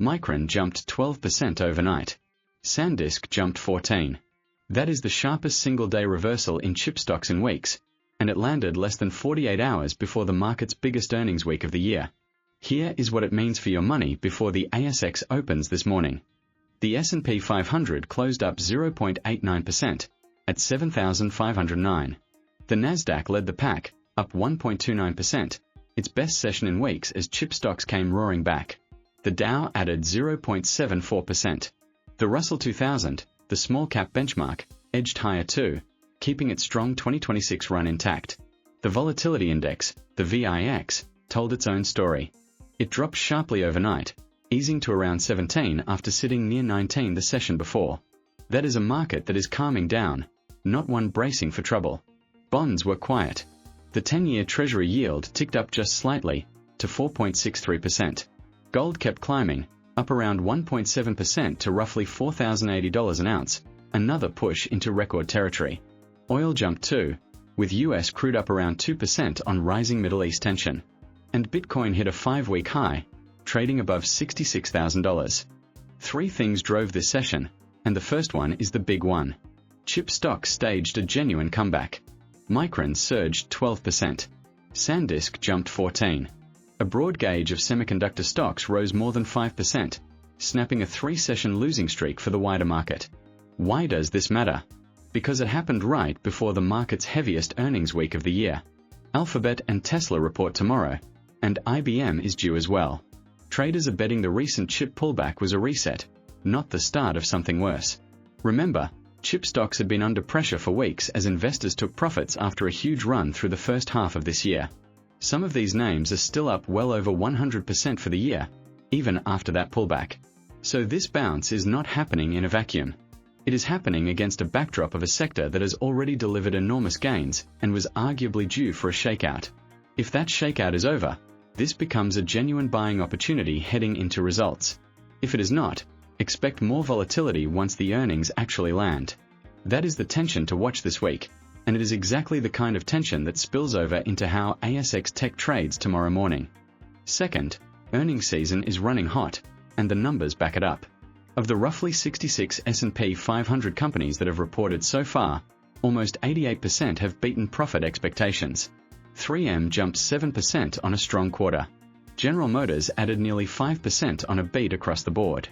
Micron jumped 12% overnight. SanDisk jumped 14%. That is the sharpest single-day reversal in chip stocks in weeks, and it landed less than 48 hours before the market's biggest earnings week of the year. Here is what it means for your money before the ASX opens this morning. The S&P 500 closed up 0.89% at 7,509. The Nasdaq led the pack, up 1.29%, its best session in weeks as chip stocks came roaring back. The Dow added 0.74%. The Russell 2000, the small-cap benchmark, edged higher too, keeping its strong 2026 run intact. The volatility index, the VIX, told its own story. It dropped sharply overnight, easing to around 17 after sitting near 19 the session before. That is a market that is calming down, not one bracing for trouble. Bonds were quiet. The 10-year Treasury yield ticked up just slightly, to 4.63%. Gold kept climbing, up around 1.7% to roughly $4,080 an ounce, another push into record territory. Oil jumped too, with US crude up around 2% on rising Middle East tension. And Bitcoin hit a 5-week high, trading above $66,000. Three things drove this session, and the first one is the big one. Chip stocks staged a genuine comeback. Micron surged 12%. SanDisk jumped 14%. A broad gauge of semiconductor stocks rose more than 5%, snapping a 3-session losing streak for the wider market. Why does this matter? Because it happened right before the market's heaviest earnings week of the year. Alphabet and Tesla report tomorrow, and IBM is due as well. Traders are betting the recent chip pullback was a reset, not the start of something worse. Remember, chip stocks had been under pressure for weeks as investors took profits after a huge run through the first half of this year. Some of these names are still up well over 100% for the year, even after that pullback. So this bounce is not happening in a vacuum. It is happening against a backdrop of a sector that has already delivered enormous gains and was arguably due for a shakeout. If that shakeout is over, this becomes a genuine buying opportunity heading into results. If it is not, expect more volatility once the earnings actually land. That is the tension to watch this week, and it is exactly the kind of tension that spills over into how ASX tech trades tomorrow morning. Second, earnings season is running hot, and the numbers back it up. Of the roughly 66 S&P 500 companies that have reported so far, almost 88% have beaten profit expectations. 3M jumped 7% on a strong quarter. General Motors added nearly 5% on a beat across the board.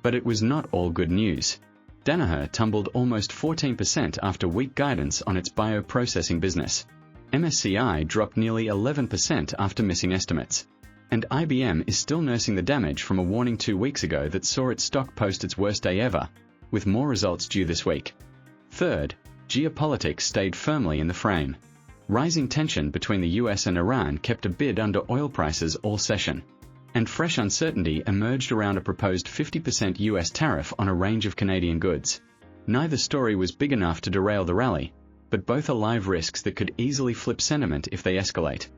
But it was not all good news. Danaher tumbled almost 14% after weak guidance on its bioprocessing business. MSCI dropped nearly 11% after missing estimates. And IBM is still nursing the damage from a warning 2 weeks ago that saw its stock post its worst day ever, with more results due this week. Third, geopolitics stayed firmly in the frame. Rising tension between the US and Iran kept a bid under oil prices all session. And fresh uncertainty emerged around a proposed 50% US tariff on a range of Canadian goods. Neither story was big enough to derail the rally, but both are live risks that could easily flip sentiment if they escalate.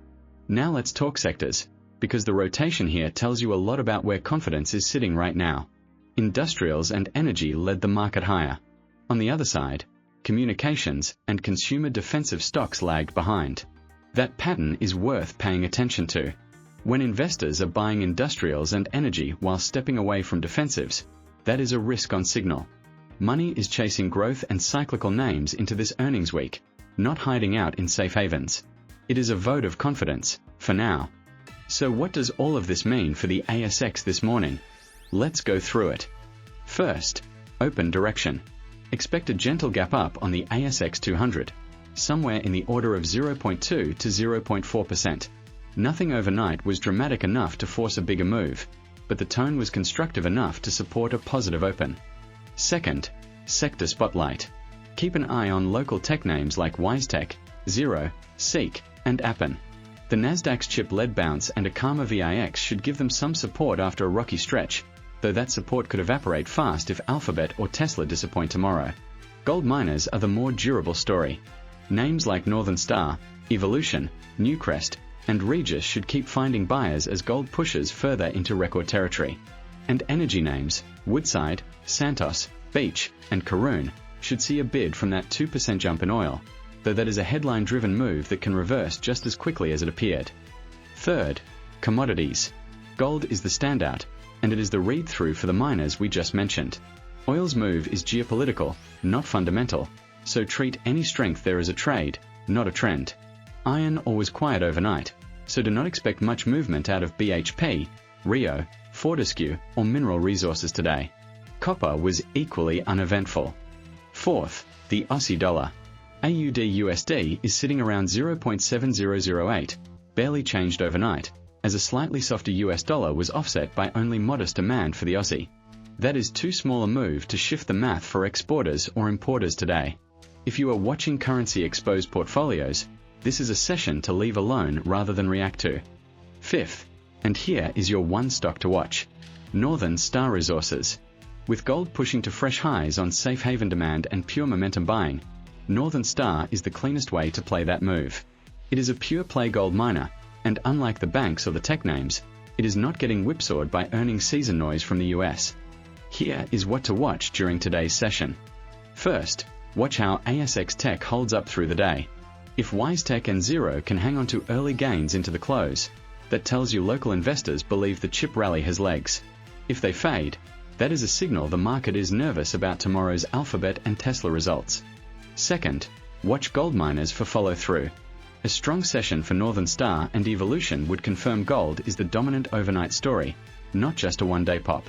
Now let's talk sectors, because the rotation here tells you a lot about where confidence is sitting right now. Industrials and energy led the market higher. On the other side, communications and consumer defensive stocks lagged behind. That pattern is worth paying attention to. When investors are buying industrials and energy while stepping away from defensives, that is a risk-on signal. Money is chasing growth and cyclical names into this earnings week, not hiding out in safe havens. It is a vote of confidence, for now. So what does all of this mean for the ASX this morning? Let's go through it. First, open direction. Expect a gentle gap up on the ASX 200, somewhere in the order of 0.2 to 0.4%. Nothing overnight was dramatic enough to force a bigger move, but the tone was constructive enough to support a positive open. Second, sector spotlight. Keep an eye on local tech names like WiseTech, Xero, Seek, and Appen. The Nasdaq's chip-led bounce and a calmer VIX should give them some support after a rocky stretch, though that support could evaporate fast if Alphabet or Tesla disappoint tomorrow. Gold miners are the more durable story. Names like Northern Star, Evolution, Newcrest, and Regis should keep finding buyers as gold pushes further into record territory. And energy names, Woodside, Santos, Beach, and Karoon, should see a bid from that 2% jump in oil, though that is a headline-driven move that can reverse just as quickly as it appeared. Third, commodities. Gold is the standout, and it is the read-through for the miners we just mentioned. Oil's move is geopolitical, not fundamental, so treat any strength there as a trade, not a trend. Iron was quiet overnight, so do not expect much movement out of BHP, Rio, Fortescue, or Mineral Resources today. Copper was equally uneventful. Fourth, the Aussie dollar. AUD/USD is sitting around 0.7008, barely changed overnight, as a slightly softer US dollar was offset by only modest demand for the Aussie. That is too small a move to shift the math for exporters or importers today. If you are watching currency-exposed portfolios, this is a session to leave alone rather than react to. Fifth, and here is your one stock to watch, Northern Star Resources. With gold pushing to fresh highs on safe haven demand and pure momentum buying, Northern Star is the cleanest way to play that move. It is a pure play gold miner, and unlike the banks or the tech names, it is not getting whipsawed by earnings season noise from the US. Here is what to watch during today's session. First, watch how ASX Tech holds up through the day. If WiseTech and Xero can hang on to early gains into the close, that tells you local investors believe the chip rally has legs. If they fade, that is a signal the market is nervous about tomorrow's Alphabet and Tesla results. Second, watch gold miners for follow-through. A strong session for Northern Star and Evolution would confirm gold is the dominant overnight story, not just a one-day pop.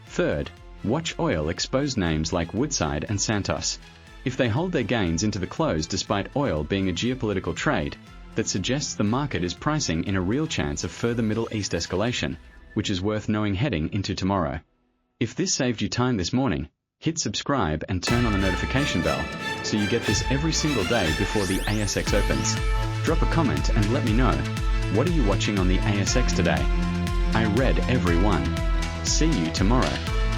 Third, watch oil expose names like Woodside and Santos. If they hold their gains into the close despite oil being a geopolitical trade, that suggests the market is pricing in a real chance of further Middle East escalation, which is worth knowing heading into tomorrow. If this saved you time this morning, hit subscribe and turn on the notification bell so you get this every single day before the ASX opens. Drop a comment and let me know, what are you watching on the ASX today? I read every one. See you tomorrow.